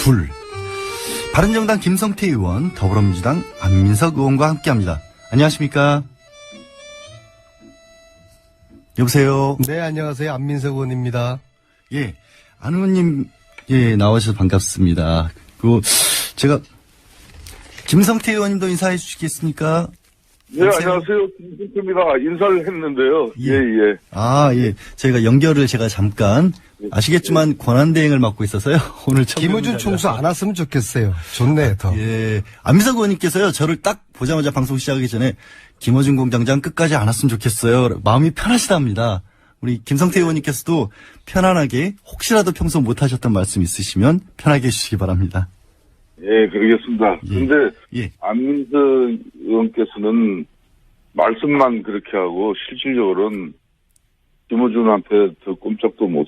둘. 바른정당 김성태 의원, 더불어민주당 안민석 의원과 함께합니다. 안녕하십니까? 여보세요? 네, 안녕하세요. 안민석 의원입니다. 예, 안 의원님, 예, 나와주셔서 반갑습니다. 제가, 김성태 의원님도 인사해 주시겠습니까? 네, 안녕하세요. 김성태입니다. 인사를 했는데요. 예. 예. 저희가 연결을 제가 잠깐, 아시겠지만 권한대행을 맡고 있어서요. 오늘 처음. 김어준 총수 안 왔으면 좋겠어요. 좋네, 더. 예. 안민석 의원님께서요, 저를 딱 보자마자 방송 시작하기 전에 김어준 공장장 끝까지 안 왔으면 좋겠어요. 마음이 편하시답니다. 우리 김성태 의원님께서도 편안하게, 혹시라도 평소 못하셨던 말씀 있으시면 편하게 해주시기 바랍니다. 예, 그러겠습니다. 그런데 예. 안민석 의원께서는 말씀만 그렇게 하고 실질적으로는 김어준한테 더 꼼짝도 못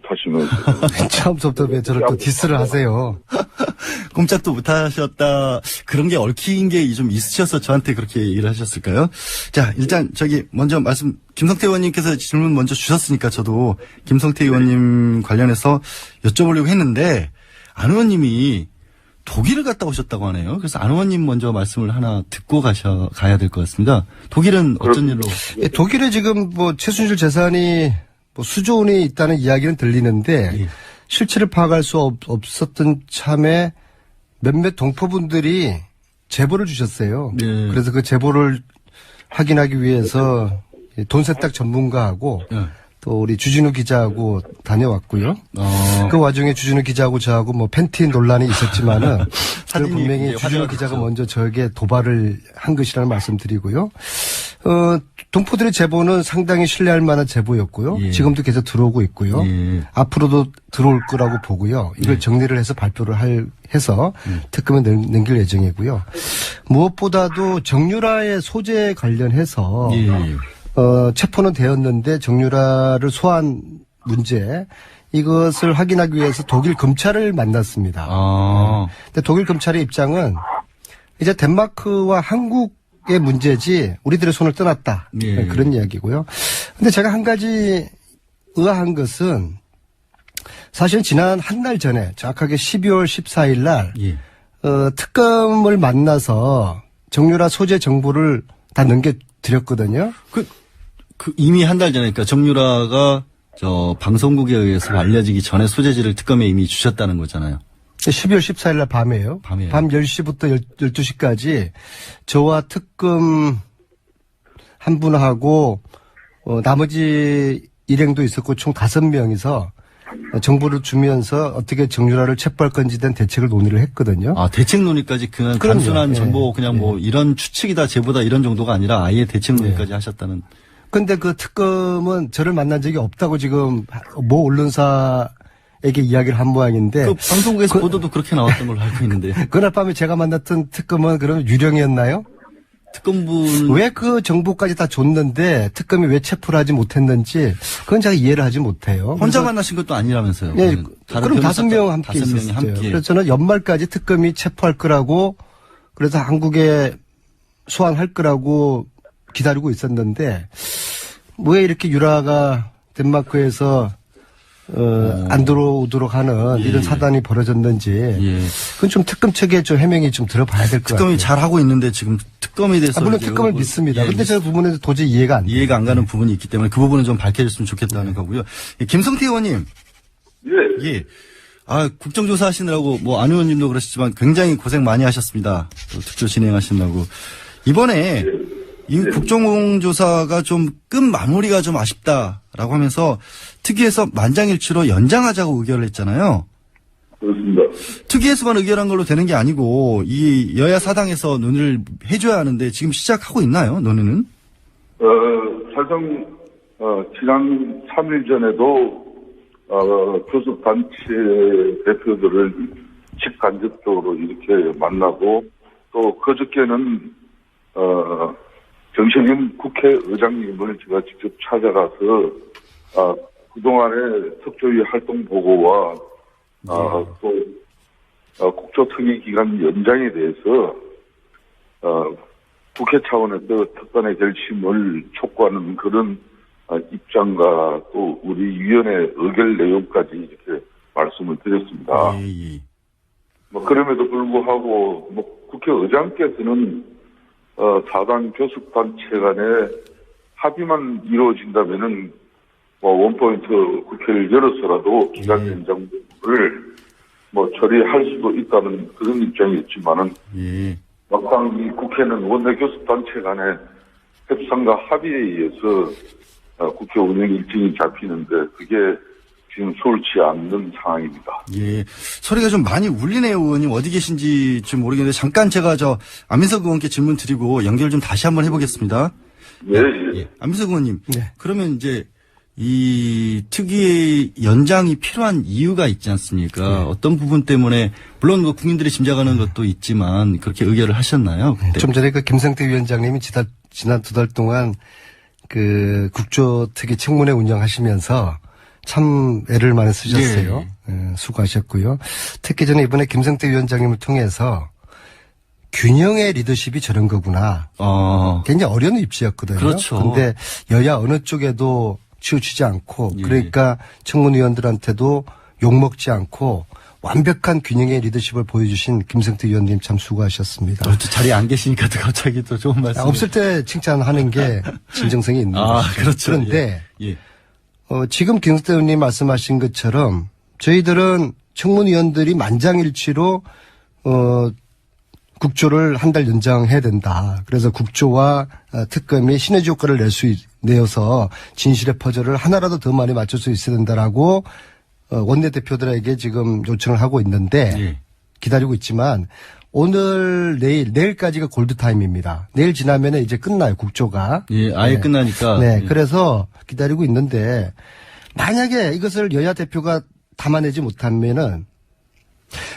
하시면서 처음부터 왜 저를 또 디스를 하세요? 꼼짝도 못하셨다. 그런 게 얽힌 게 좀 있으셔서 저한테 그렇게 얘기를 하셨을까요? 자, 일단 먼저 김성태 의원님께서 질문 먼저 주셨으니까 저도 김성태 의원님 관련해서 여쭤보려고 했는데 안 의원님이 독일을 갔다 오셨다고 하네요. 그래서 안 의원님 먼저 말씀을 하나 듣고 가야 될 것 같습니다. 독일은 어쩐 일로? 예, 독일에 지금 최순실 재산이 수조 원이 있다는 이야기는 들리는데 예. 실체를 파악할 수 없었던 참에 몇몇 동포분들이 제보를 주셨어요. 예. 그래서 그 제보를 확인하기 위해서 돈 세탁 전문가하고 예. 또 우리 주진우 기자하고 다녀왔고요. 그 와중에 주진우 기자하고 저하고 팬티 논란이 있었지만은 분명히 주진우 기자가 먼저 저에게 도발을 한 것이라는 말씀드리고요. 동포들의 제보는 상당히 신뢰할 만한 제보였고요. 예. 지금도 계속 들어오고 있고요. 예. 앞으로도 들어올 거라고 보고요. 이걸 정리를 해서 발표를 해서 특검에 넘길 예정이고요. 무엇보다도 정유라의 소재 관련해서 예. 체포는 되었는데 정유라를 소환 문제 이것을 확인하기 위해서 독일 검찰을 만났습니다. 근데 독일 검찰의 입장은 이제 덴마크와 한국의 문제지 우리들의 손을 떠났다. 예. 그런 이야기고요. 근데 제가 한 가지 의아한 것은 사실 지난 한 달 전에 정확하게 12월 14일 날 예. 특검을 만나서 정유라 소재 정보를 다 넘겨드렸거든요. 이미 한 달 전에, 그러니까 정유라가 방송국에 의해서 알려지기 전에 소재지를 특검에 이미 주셨다는 거잖아요. 12월 14일 날 밤에요. 밤이에요. 밤 10시부터 12시까지 저와 특검 한 분하고 나머지 일행도 있었고 총 5명이서 정보를 주면서 어떻게 정유라를 체포할 건지에 대한 대책을 논의를 했거든요. 대책 논의까지 그냥 그럼요. 단순한 예. 정보 그냥 이런 추측이다 제보다 이런 정도가 아니라 아예 대책 논의까지 하셨다는. 근데 그 특검은 저를 만난 적이 없다고 지금 모 언론사에게 이야기를 한 모양인데. 그 방송국에서 보도도 그렇게 나왔던 걸로 알고 있는데. 그날 밤에 제가 만났던 특검은 그러면 유령이었나요? 특검분. 왜 그 정보까지 다 줬는데 특검이 왜 체포를 하지 못했는지 그건 제가 이해를 하지 못해요. 혼자 만나신 것도 아니라면서요. 예, 다른 그럼 5명 함께 5명이 있었어요. 함께. 그래서 저는 연말까지 특검이 체포할 거라고 그래서 한국에 소환할 거라고 기다리고 있었는데 왜 이렇게 유라가 덴마크에서 안 들어오도록 하는 이런 사단이 벌어졌는지 그건 좀 특검 측에 좀 해명이 좀 들어봐야 될 것 같아요. 특검이 잘 하고 있는데 지금 특검에 대해서 물론 특검을 믿습니다. 그런데 저 부분에서 도저히 이해가 안 돼요. 이해가 안 가는 부분이 있기 때문에 그 부분은 좀 밝혀졌으면 좋겠다는 거고요. 김성태 의원님. 예. 국정조사 하시느라고 안 의원님도 그러시지만 굉장히 고생 많이 하셨습니다. 또 특조 진행하신다고. 이번에 이 국정조사가 좀 끝 마무리가 좀 아쉽다라고 하면서 특위에서 만장일치로 연장하자고 의결을 했잖아요. 그렇습니다. 특위에서만 의결한 걸로 되는 게 아니고 이 여야 사당에서 논의를 해줘야 하는데 지금 시작하고 있나요? 논의는? 사실 지난 3일 전에도 교섭단체 대표들을 직간접적으로 이렇게 만나고 또 그저께는 정신임 국회의장님을 제가 직접 찾아가서 그동안의 특조위 활동 보고와 또 국조특위 기간 연장에 대해서 국회 차원에서 특단의 결심을 촉구하는 그런 입장과 또 우리 위원회 의결 내용까지 이렇게 말씀을 드렸습니다. 예. 뭐 그럼에도 불구하고 뭐 국회의장께서는 4당 교섭단체 간에 합의만 이루어진다면은 뭐 원포인트 국회를 열어서라도 기간 연장을 뭐 처리할 수도 있다는 그런 입장이었지만은 예. 막상 이 국회는 원내 교섭단체 간의 협상과 합의에 의해서 국회 운영 일정이 잡히는데 그게 지금 수월치 않는 상황입니다. 예. 소리가 좀 많이 울리네요, 의원님. 어디 계신지 좀 모르겠는데, 잠깐 제가 안민석 의원께 질문 드리고 연결 좀 다시 한번 해보겠습니다. 네, 예. 예. 안민석 의원님. 네. 그러면 이제, 이 특위의 연장이 필요한 이유가 있지 않습니까? 어떤 부분 때문에, 물론 그 국민들이 짐작하는 것도 있지만, 그렇게 의결을 하셨나요? 그때? 좀 전에 그 김성태 위원장님이 지난 2달 동안 그 국조특위 청문회 운영하시면서 참 애를 많이 쓰셨어요. 예, 수고하셨고요. 특히 저는 이번에 김성태 위원장님을 통해서 균형의 리더십이 저런 거구나. 굉장히 어려운 입시였거든요. 그렇죠. 근데 여야 어느 쪽에도 치우치지 않고 예. 그러니까 청문위원들한테도 욕먹지 않고 완벽한 균형의 리더십을 보여주신 김성태 위원님 참 수고하셨습니다. 또 자리에 안 계시니까 또 갑자기 또 좋은 말씀. 없을 때 칭찬하는 게 진정성이 있는 거죠. 그렇죠. 그런데 예. 지금 김성태 의원님 말씀하신 것처럼 저희들은 청문위원들이 만장일치로 국조를 한 달 연장해야 된다. 그래서 국조와 특검이 시너지 효과를 내어서 진실의 퍼즐을 하나라도 더 많이 맞출 수 있어야 된다라고 원내대표들에게 지금 요청을 하고 있는데 예. 기다리고 있지만 오늘 내일까지가 골드타임입니다. 내일 지나면 이제 끝나요, 국조가. 예, 아예 네. 끝나니까. 네, 예. 그래서 기다리고 있는데 만약에 이것을 여야 대표가 담아내지 못하면은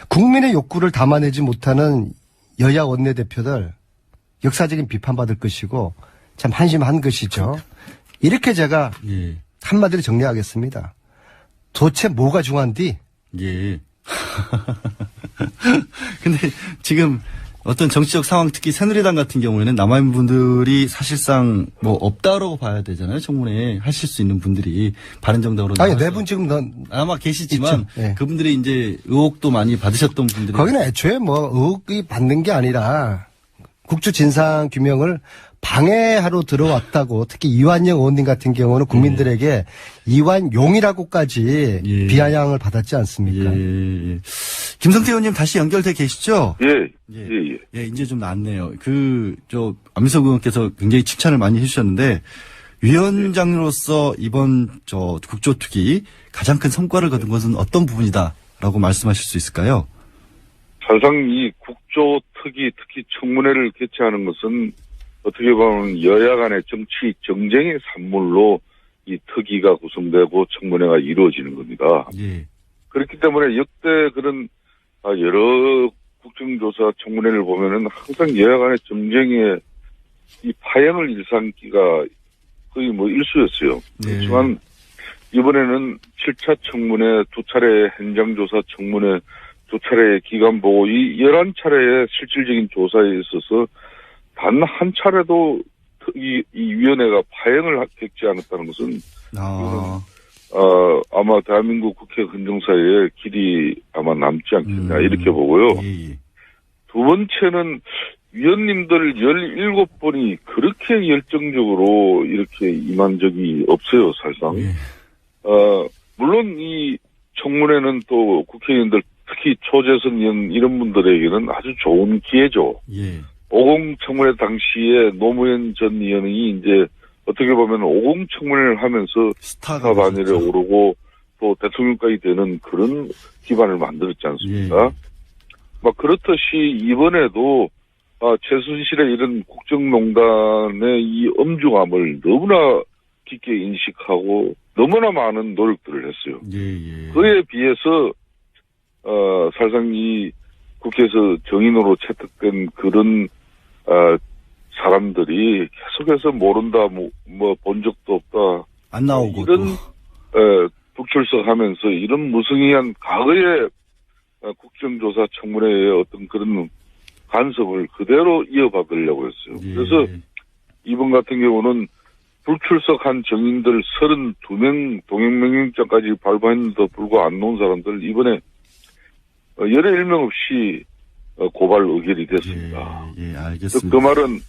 국민의 욕구를 담아내지 못하는 여야 원내대표들 역사적인 비판받을 것이고 참 한심한 것이죠. 이렇게 제가 예. 한마디로 정리하겠습니다. 도대체 뭐가 중요한디? 예. 근데 지금 어떤 정치적 상황, 특히 새누리당 같은 경우에는 남아있는 분들이 사실상 뭐 없다라고 봐야 되잖아요. 청문회 하실 수 있는 분들이 바른정당으로. 아니, 나와서. 네 분 지금 아마 계시지만 있죠. 예. 그분들이 이제 의혹도 많이 받으셨던 분들이. 거기는 애초에 뭐 의혹이 받는 게 아니라 국조 진상 규명을 방해하러 들어왔다고 특히 이완영 의원님 같은 경우는 국민들에게 이완용이라고까지 예. 비아냥을 받았지 않습니까? 예. 김성태 의원님 다시 연결돼 계시죠? 예, 예. 예, 예. 예, 이제 좀 낫네요. 안민석 의원께서 굉장히 칭찬을 많이 해주셨는데, 위원장으로서 이번 국조특위 가장 큰 성과를 거둔 것은 어떤 부분이다라고 말씀하실 수 있을까요? 사실상 이 국조특위, 특히 청문회를 개최하는 것은 어떻게 보면 여야 간의 정치 정쟁의 산물로 이 특위가 구성되고 청문회가 이루어지는 겁니다. 예. 그렇기 때문에 역대 그런 여러 국정조사 청문회를 보면은 항상 여야 간의 정쟁에 이 파행을 일삼기가 거의 뭐 일수였어요. 네. 그렇지만 이번에는 7차 청문회, 2차례 현장조사 청문회, 2차례 기간보고 이 11차례의 실질적인 조사에 있어서 단 한 차례도 이 위원회가 파행을 겪지 않았다는 것은 아마 대한민국 국회 헌정사에 길이 아마 남지 않겠냐 이렇게 보고요. 예. 두 번째는 위원님들 17분이 그렇게 열정적으로 이렇게 임한 적이 없어요, 사실상. 예. 물론 이 청문회는 또 국회의원들 특히 초재선 의원 이런 분들에게는 아주 좋은 기회죠. 예. 50 청문회 당시에 노무현 전 의원이 이제 어떻게 보면 50 청문회를 하면서 스타 반열에 오르고 또 대통령까지 되는 그런 기반을 만들었지 않습니까? 예. 막 그렇듯이 이번에도 최순실의 이런 국정농단의 이 엄중함을 너무나 깊게 인식하고 너무나 많은 노력들을 했어요. 예. 그에 비해서 사실상 이 국회에서 정인으로 채택된 그런 사람들이 계속해서 모른다, 뭐 본 적도 없다. 안 나오고 이런 북출석하면서 이런 무성의한 과거의 국정조사 청문회의 어떤 그런 간섭을 그대로 이어받으려고 했어요. 예. 그래서 이번 같은 경우는 불출석한 정인들 32명 동행명령장까지 발부했는데도 불구하고 안 나온 사람들 이번에 열의 일명 없이 고발 의결이 됐습니다. 예, 그 알겠습니다. 말은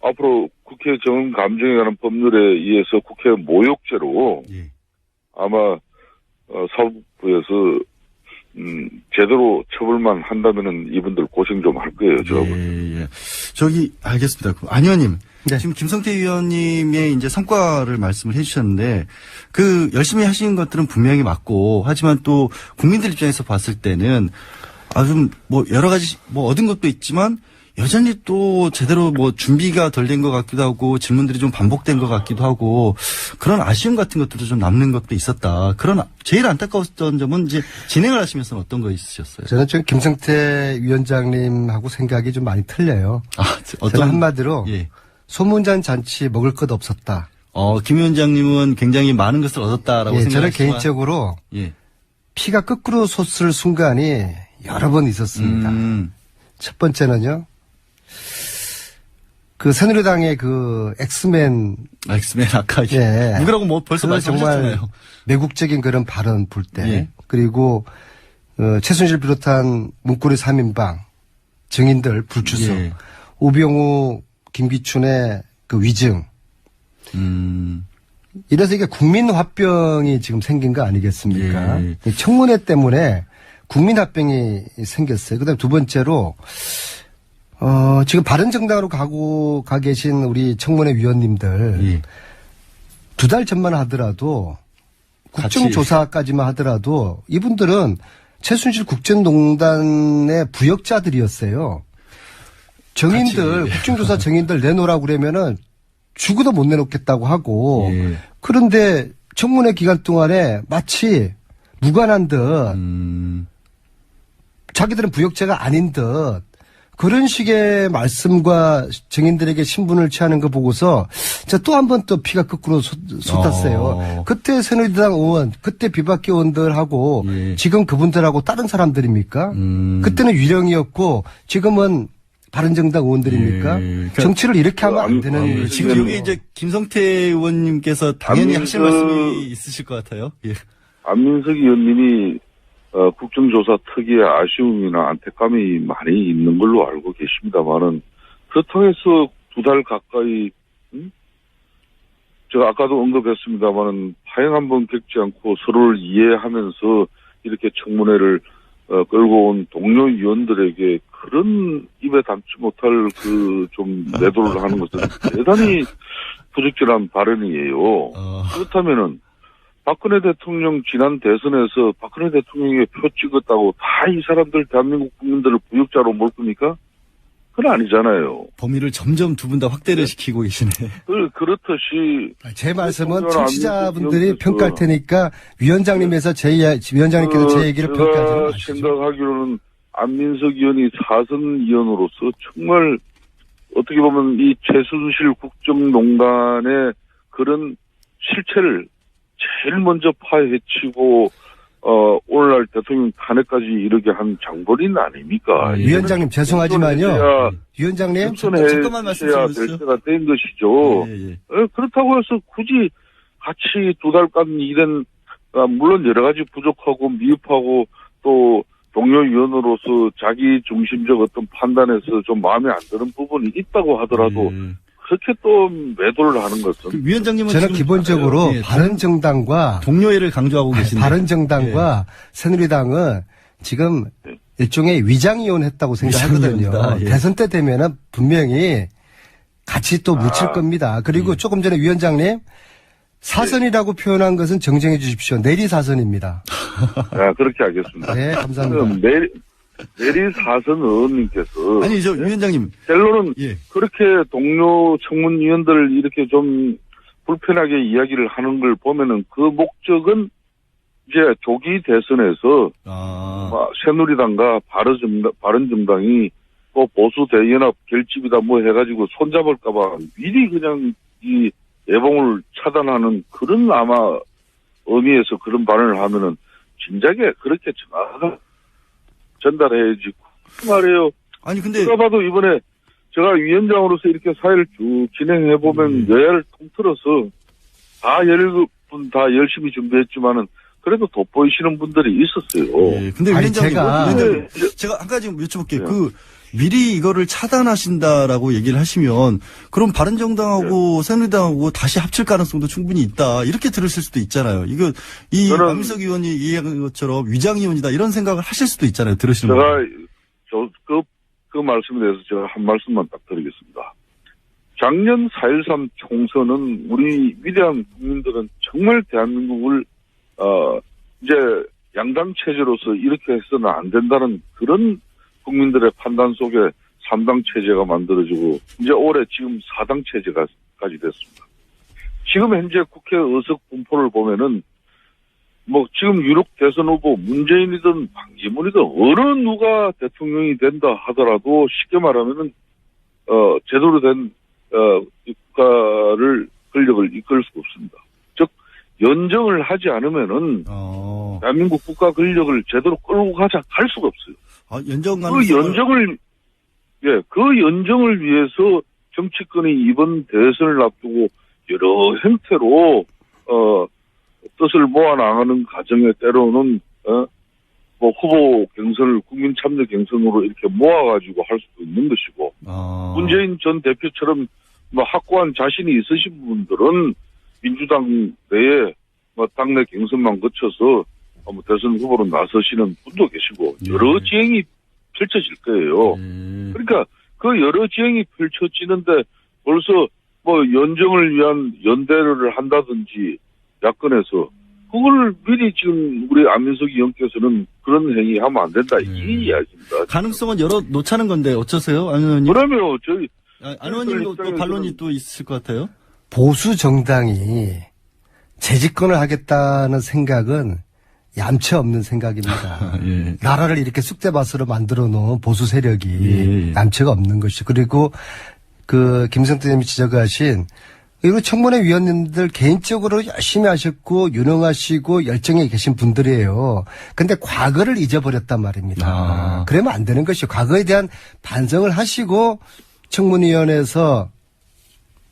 앞으로 국회 정은 감정에 관한 법률에 의해서 국회 모욕죄로 예. 아마 사법부에서 제대로 처벌만 한다면은 이분들 고생 좀 할 거예요, 저하고. 예. 저기 알겠습니다. 안 의원님, 네. 지금 김성태 의원님의 이제 성과를 말씀을 해주셨는데 그 열심히 하시는 것들은 분명히 맞고 하지만 또 국민들 입장에서 봤을 때는 좀 뭐 여러 가지 뭐 얻은 것도 있지만 여전히 또 제대로 뭐 준비가 덜 된 것 같기도 하고 질문들이 좀 반복된 것 같기도 하고 그런 아쉬움 같은 것들도 좀 남는 것도 있었다. 그런 제일 안타까웠던 점은 이제 진행을 하시면서는 어떤 거 있으셨어요? 저는 좀 김성태 위원장님하고 생각이 좀 많이 틀려요. 저는 한마디로 예. 소문잔 잔치 먹을 것 없었다. 김 위원장님은 굉장히 많은 것을 얻었다라고 예, 저는 생각하시지만 개인적으로 예. 피가 거꾸로 솟을 순간이 여러 번 있었습니다. 첫 번째는요. 그 새누리당의 그 엑스맨 아까 예. 누구라고 뭐 벌써 그건 정말 말씀하셨잖아요. 매국적인 그런 발언 볼 때 예. 그리고 최순실 비롯한 문고리 3인방 증인들 불출석 예. 우병우 김기춘의 그 위증 이래서 이게 국민화병이 지금 생긴 거 아니겠습니까? 예. 이 청문회 때문에 국민화병이 생겼어요. 그다음 두 번째로 지금 바른정당으로 가 계신 우리 청문회 위원님들 예. 2달 전만 하더라도 국정조사까지만 하더라도 이분들은 최순실 국정농단의 부역자들이었어요. 정인들 같이. 국정조사 정인들 내놓으라고 그러면은 죽어도 못 내놓겠다고 하고 예. 그런데 청문회 기간 동안에 마치 무관한 듯 자기들은 부역자가 아닌 듯 그런 식의 말씀과 증인들에게 신분을 취하는 거 보고서 또 한 번 또 피가 거꾸로 솟았어요. 그때 새누리당 의원, 그때 비박계 의원들하고 예. 지금 그분들하고 다른 사람들입니까? 그때는 유령이었고 지금은 바른정당 의원들입니까? 예. 그러니까 정치를 이렇게 하면 안 되는 지금 여기 이제 김성태 의원님께서 당연히 하실 말씀이 있으실 것 같아요. 예. 안민석 의원님이 국정조사 특유의 아쉬움이나 안타감이 많이 있는 걸로 알고 계십니다만은 그렇다고 해서 2달 가까이 제가 아까도 언급했습니다만은 파행 한번 겪지 않고 서로를 이해하면서 이렇게 청문회를 끌고 온 동료 위원들에게 그런 입에 담지 못할 그 좀 매도를 하는 것은 대단히 부적절한 발언이에요. 그렇다면은 박근혜 대통령 지난 대선에서 박근혜 대통령에게 표 찍었다고 다 이 사람들 대한민국 국민들을 부역자로 몰 겁니까? 그건 아니잖아요. 범위를 점점 두 분 다 확대를 시키고 계시네. 그렇듯이 제 말씀은 청취자분들이 평가할 테니까 위원장님께서 제 얘기를 평가하지는 마시죠. 생각하기로는 안민석 의원이 사선 의원으로서 정말 어떻게 보면 이 최순실 국정농단의 그런 실체를 제일 먼저 파헤치고 오늘날 대통령 탄핵까지 이르게 한 장본인 아닙니까? 위원장님 죄송하지만요. 위원장님 잠깐만 말씀 좀 될 때가 된 것이죠. 예. 그렇다고 해서 굳이 같이 2달간 일은 물론 여러 가지 부족하고 미흡하고 또 동료 위원으로서 자기 중심적 어떤 판단에서 좀 마음에 안 드는 부분이 있다고 하더라도 그렇게 또 매도를 하는 것은 그 위원장님은 저는 지금 기본적으로 예, 바른정당과 동료애를 강조하고 계신데 바른정당과 새누리당은 지금 일종의 위장이혼했다고 생각하거든요. 위장이혼이다. 예. 대선 때 되면은 분명히 같이 또 묻힐 겁니다. 그리고 조금 전에 위원장님 사선이라고 표현한 것은 정정해 주십시오. 내리사선입니다. 그렇게 하겠습니다. 네, 감사합니다. 내리사선 의원님께서 아니 저 위원장님 결론은 예. 그렇게 동료 청문위원들을 이렇게 좀 불편하게 이야기를 하는 걸 보면은 그 목적은 이제 조기 대선에서 새누리당과 바른정당이 또 보수 대연합 결집이다 뭐 해가지고 손잡을까봐 미리 그냥 이 예봉을 차단하는 그런 아마 의미에서 그런 발언을 하면은 진작에 그렇게 정확하게 전달해야지. 그 말이에요. 아니 근데 제가 봐도 이번에 제가 위원장으로서 이렇게 사회를 쭉 진행해보면 여야를 통틀어서 다 17분 다 열심히 준비했지만은 그래도 돋보이시는 분들이 있었어요. 예, 근데 아니, 위원장님, 제가- 제가 한 가지 좀 여쭤볼게요. 네. 미리 이거를 차단하신다라고 얘기를 하시면, 그럼 바른정당하고 새누리당하고 다시 합칠 가능성도 충분히 있다. 이렇게 들으실 수도 있잖아요. 이거, 저는- 안민석 의원이 얘기한 것처럼 위장이혼이다. 이런 생각을 하실 수도 있잖아요. 들으시는 제가 분. 그 말씀에 대해서 제가 한 말씀만 딱 드리겠습니다. 작년 4.13 총선은 우리 위대한 국민들은 정말 대한민국을 이제 양당 체제로서 이렇게 해서는 안 된다는 그런 국민들의 판단 속에 3당 체제가 만들어지고 이제 올해 지금 4당 체제가까지 됐습니다. 지금 현재 국회 의석 분포를 보면은 뭐 지금 유력 대선 후보 문재인이든 방지문이든 어느 누가 대통령이 된다 하더라도 쉽게 말하면은 제대로 된 국가를 권력을 이끌 수가 없습니다. 즉 연정을 하지 않으면은 대한민국 국가 권력을 제대로 끌고 갈 수가 없어요. 연정 그 가능성을. 연정을 위해서 정치권이 이번 대선을 앞두고 여러 형태로 뜻을 모아 나가는 과정에 때로는 뭐 후보 경선을 국민 참여 경선으로 이렇게 모아가지고 할 수도 있는 것이고 문재인 전 대표처럼 뭐 확고한 자신이 있으신 분들은 민주당 내에 뭐 당내 경선만 거쳐서 뭐 대선 후보로 나서시는 분도 계시고 여러 지형이 펼쳐질 거예요. 그러니까 그 여러 지형이 펼쳐지는데 벌써 뭐 연정을 위한 연대를 한다든지 야권에서 그걸 미리 지금 우리 안민석 의원께서는 그런 행위 하면 안 된다 이 이야기입니다. 가능성은 열어 놓자는 건데 어쩌세요, 안 의원님? 그러면 저희 안 의원님도 또 반론이 또 있을 것 같아요. 보수 정당이 재집권을 하겠다는 생각은 얌체 없는 생각입니다. 예. 나라를 이렇게 쑥대밭으로 만들어 놓은 보수 세력이 예. 얌체가 없는 것이. 그리고 그 김성태 님이 지적하신 그리고 청문회 위원님들 개인적으로 열심히 하셨고 유능하시고 열정에 계신 분들이에요. 근데 과거를 잊어버렸단 말입니다. 그러면 안 되는 것이요. 과거에 대한 반성을 하시고 청문위원회에서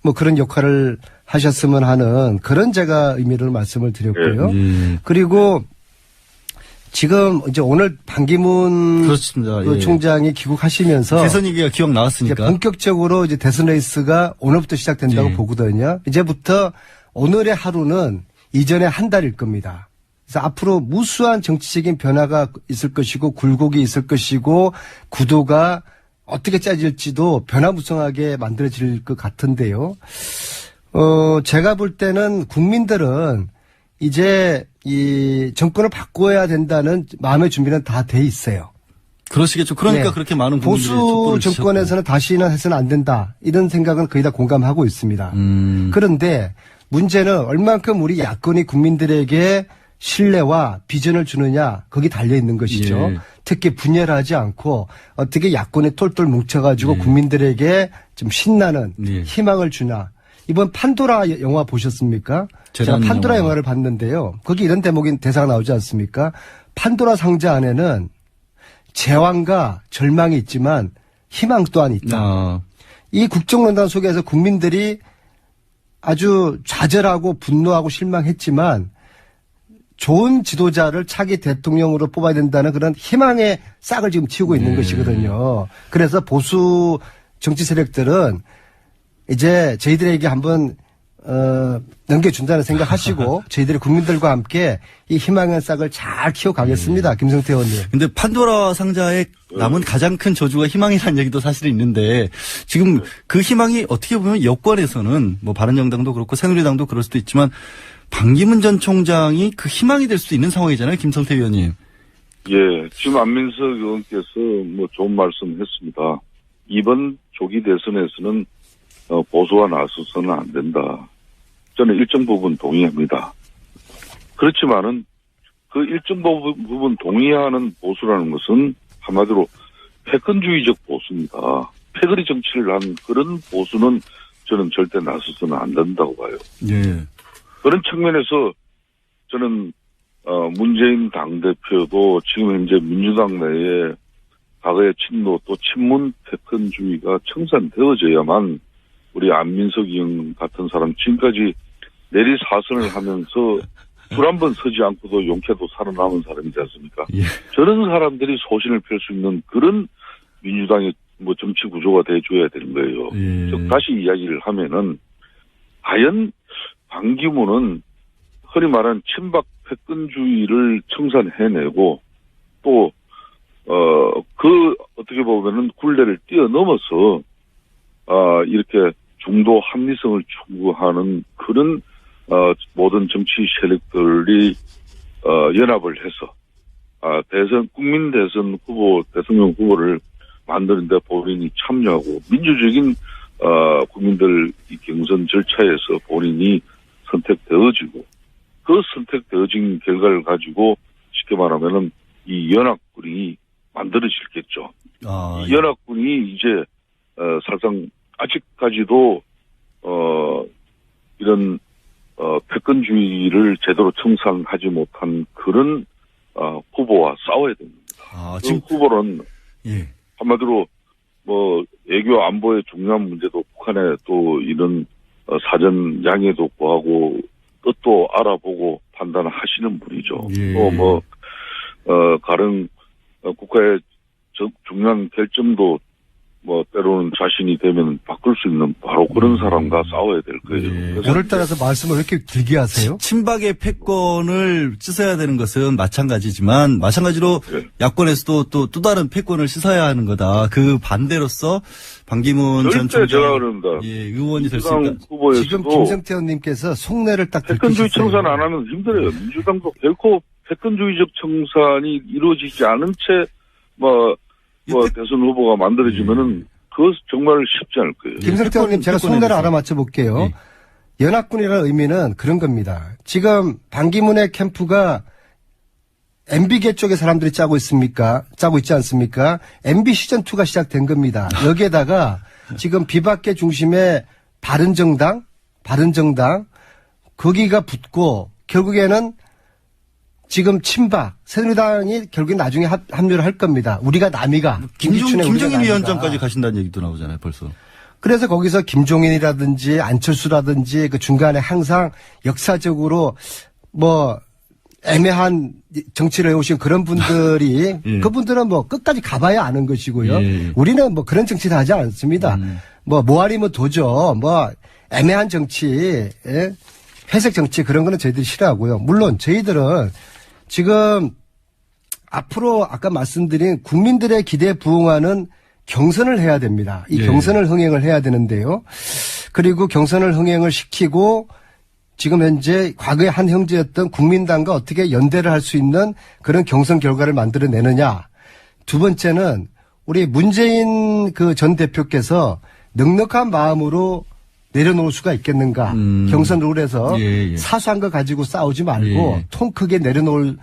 뭐 그런 역할을 하셨으면 하는 그런 제가 의미를 말씀을 드렸고요. 그리고 지금 이제 오늘 반기문 그렇습니다. 그 예. 총장이 귀국하시면서 대선 얘기가 기억 이제 나왔으니까. 본격적으로 이제 대선 레이스가 오늘부터 시작된다고 예. 보거든요. 이제부터 오늘의 하루는 이전의 한 달일 겁니다. 그래서 앞으로 무수한 정치적인 변화가 있을 것이고 굴곡이 있을 것이고 구도가 어떻게 짜질지도 변화무쌍하게 만들어질 것 같은데요. 제가 볼 때는 국민들은 이제 이 정권을 바꿔야 된다는 마음의 준비는 다 돼 있어요. 그러시겠죠. 그러니까 네. 그렇게 많은 분들이 보수 촛불을 정권에서는 다시는 해서는 안 된다. 이런 생각은 거의 다 공감하고 있습니다. 지셨고. 그런데 문제는 얼만큼 우리 야권이 국민들에게 신뢰와 비전을 주느냐 거기 달려 있는 것이죠. 예. 특히 분열하지 않고 어떻게 야권이 똘똘 뭉쳐가지고 국민들에게 좀 신나는 예. 희망을 주나. 이번 판도라 영화 보셨습니까? 제가 재단 판도라 영화. 영화를 봤는데요. 거기 이런 대목인 대사가 나오지 않습니까? 판도라 상자 안에는 재앙과 절망이 있지만 희망 또한 있다. 이 국정농단 속에서 국민들이 아주 좌절하고 분노하고 실망했지만 좋은 지도자를 차기 대통령으로 뽑아야 된다는 그런 희망의 싹을 지금 틔우고 있는 것이거든요. 그래서 보수 정치 세력들은 이제 저희들에게 한번 넘겨준다는 생각하시고 저희들이 국민들과 함께 이 희망의 싹을 잘 키워가겠습니다. 김성태 의원님. 근데 판도라 상자에 남은 가장 큰 저주가 희망이라는 얘기도 사실은 있는데 지금 그 희망이 어떻게 보면 여권에서는 뭐 바른정당도 그렇고 새누리당도 그럴 수도 있지만 반기문 전 총장이 그 희망이 될 수도 있는 상황이잖아요. 김성태 의원님. 예, 지금 안민석 의원께서 뭐 좋은 말씀 했습니다. 이번 조기 대선에서는 보수가 나서서는 안 된다. 저는 일정 부분 동의합니다. 그렇지만은 그 일정 부분 동의하는 보수라는 것은 한마디로 패권주의적 보수입니다. 패거리 정치를 한 그런 보수는 저는 절대 나서서는 안 된다고 봐요. 예. 그런 측면에서 저는 문재인 당대표도 지금 현재 민주당 내에 과거의 친노 또 친문 패권주의가 청산되어져야만 우리 안민석 의원 같은 사람 지금까지 내리사선을 하면서 술 한 번 서지 않고도 용케도 살아남은 사람이지 않습니까? 예. 저런 사람들이 소신을 펼 수 있는 그런 민주당의 뭐 정치 구조가 돼줘야 되는 거예요. 예. 즉 다시 이야기를 하면은 과연 반기문은 흔히 말하는 친박 패권주의를 청산해내고 또 어떻게 보면은 굴레를 뛰어넘어서 이렇게 중도 합리성을 추구하는 그런 모든 정치 세력들이 연합을 해서 국민 대선 후보, 대통령 후보를 만드는데 본인이 참여하고 민주적인 국민들 이 경선 절차에서 본인이 선택되어지고 그 선택되어진 결과를 가지고 쉽게 말하면은 이 연합군이 만들어지겠죠. 이 연합군이 이제 사실상 아직까지도 이런 패권주의를 제대로 청산하지 못한 그런 후보와 싸워야 됩니다. 그 후보는 예. 한마디로 뭐 외교 안보의 중요한 문제도 북한의 또 이런 사전 양해도 구하고 뜻도 알아보고 판단하시는 분이죠. 예. 또 뭐 가령 국가의 중요한 결정도 뭐 때로는 자신이 되면 바꿀 수 있는 바로 그런 사람과 싸워야 될 거예요. 예. 그래서 오늘따라서 말씀을 왜 이렇게 길게 하세요? 친박의 패권을 씻어야 되는 것은 마찬가지지만 마찬가지로 네. 야권에서도 또 다른 패권을 씻어야 하는 거다. 그 반대로서 반기문 전 절대 제가 총장 그럽니다. 의원이 될 수 민주당 있다. 후보에서도 지금 김성태 의원님께서 속내를 딱 패권주의 들키셨어요. 청산 안 하면 힘들어요. 민주당도 결코 패권주의적 청산이 이루어지지 않은 채 대선 후보가 만들어지면은 그것 정말 쉽지 않을 거예요. 김성태 의원님 제가 패권에 속내를 대해서. 알아맞혀 볼게요. 예. 연합군이라는 의미는 그런 겁니다. 지금 반기문의 캠프가 MB계 쪽의 사람들이 짜고 있지 않습니까? MB 시즌2가 시작된 겁니다. 여기에다가 지금 비박계 중심의 바른정당, 거기가 붙고 결국에는 지금 친박, 새누리당이 결국에 나중에 합류를 할 겁니다. 우리가 남이가. 김기춘의 우리가 김종인 남이가. 위원장까지 가신다는 얘기도 나오잖아요, 벌써. 그래서 거기서 김종인이라든지 안철수라든지 그 중간에 항상 역사적으로 뭐 애매한 정치를 해오신 그런 분들이 예. 그분들은 뭐 끝까지 가봐야 아는 것이고요. 예. 우리는 뭐 그런 정치를 하지 않습니다. 뭐 아니면 도저 뭐 애매한 정치, 예? 회색 정치 그런 거는 저희들이 싫어하고요. 물론 저희들은 지금 앞으로 아까 말씀드린 국민들의 기대에 부응하는 경선을 해야 됩니다. 이 예. 경선을 흥행을 해야 되는데요. 그리고 경선을 흥행을 시키고 지금 현재 과거의 한 형제였던 국민당과 어떻게 연대를 할 수 있는 그런 경선 결과를 만들어내느냐. 두 번째는 우리 문재인 그 전 대표께서 넉넉한 마음으로 내려놓을 수가 있겠는가. 경선 룰에서 예. 사소한 거 가지고 싸우지 말고 예. 통 크게 내려놓을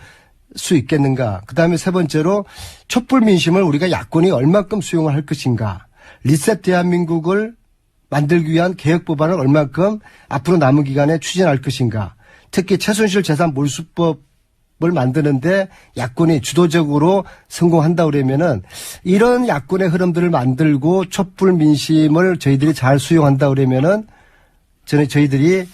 수 있겠는가. 그다음에 세 번째로 촛불 민심을 우리가 야권이 얼만큼 수용을 할 것인가. 리셋 대한민국을 만들기 위한 개혁 법안을 얼만큼 앞으로 남은 기간에 추진할 것인가. 특히 최순실 재산 몰수법을 만드는데 야권이 주도적으로 성공한다 그러면은 이런 야권의 흐름들을 만들고 촛불 민심을 저희들이 잘 수용한다 그러면은 저희들이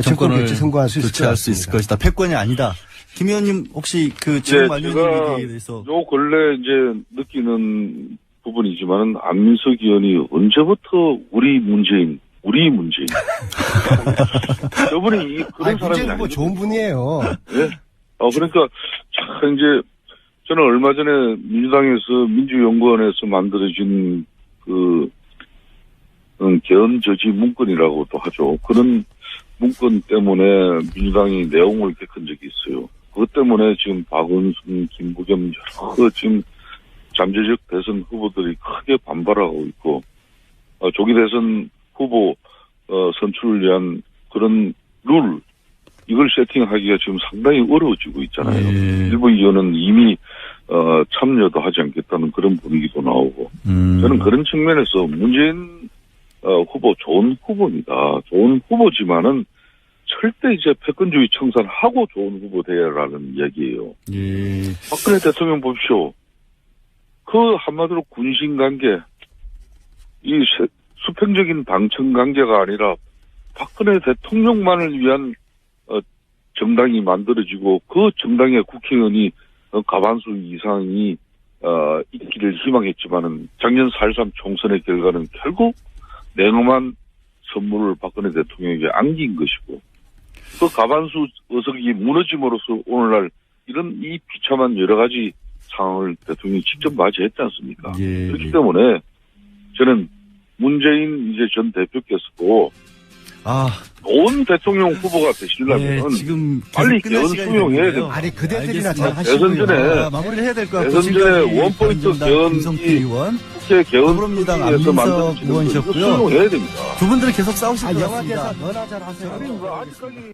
정권 교체 성공할 수 있을 것 교체할 수 있을 같습니다. 것이다. 패권이 아니다. 김 의원님 혹시 그 지금 제가 말씀하신 얘기에 대해서 요 근래 이제 느끼는 부분이지만은 안민석 의원이 언제부터 우리 문재인 저분이 그런 사람이 문재인 후보 아니거든요. 좋은 분이에요. 예. 그러니까 참 이제 저는 얼마 전에 민주당에서 민주연구원에서 만들어진 그 개헌저지 문건이라고도 하죠. 그런 문건 때문에 민주당이 내용을 개헌 적이 있어요. 그것 때문에 지금 박원순, 김부겸 여러 지금 잠재적 대선 후보들이 크게 반발하고 있고 조기 대선 후보 선출을 위한 그런 룰 이걸 세팅하기가 지금 상당히 어려워지고 있잖아요. 예. 일부 의원은 이미 참여도 하지 않겠다는 그런 분위기도 나오고 저는 그런 측면에서 문재인 후보 좋은 후보입니다. 좋은 후보지만은 절대 이제 패권주의 청산하고 좋은 후보 되라는 이야기예요. 예. 박근혜 대통령 보십시오. 그 한마디로 군신 관계, 이 수평적인 당청 관계가 아니라 박근혜 대통령만을 위한 정당이 만들어지고 그 정당의 국회의원이 과반수 이상이 있기를 희망했지만은 작년 4.13 총선의 결과는 결국 냉엄한 선물을 박근혜 대통령에게 안긴 것이고 그 과반수 의석이 무너짐으로써 오늘날 이런 이 비참한 여러 가지 상황을 대통령이 직접 맞이했지 않습니까? 예, 그렇기 예. 때문에 저는 문재인 이제 전 대표께서도 좋은 대통령 후보가 되시려면 지금 빨리 계속 끝날 개헌 시간이 수용해야 됐는데요. 됩니다. 아니 그대들이나 알겠습니다. 잘 하시고요. 대선 전에 마무리를 해야 될 것 같고 대선 전에 지금까지 원포인트 바른정당 개헌이 김성태 의원, 국회 개헌 더불어민주당 투쟁에서 안민석 만들어지는 걸 의원이셨고요. 수용해야 됩니다. 두 분들은 계속 싸우실 것 영화 같습니다. 대사 너나 잘 하세요. 아니, 뭐 아직까지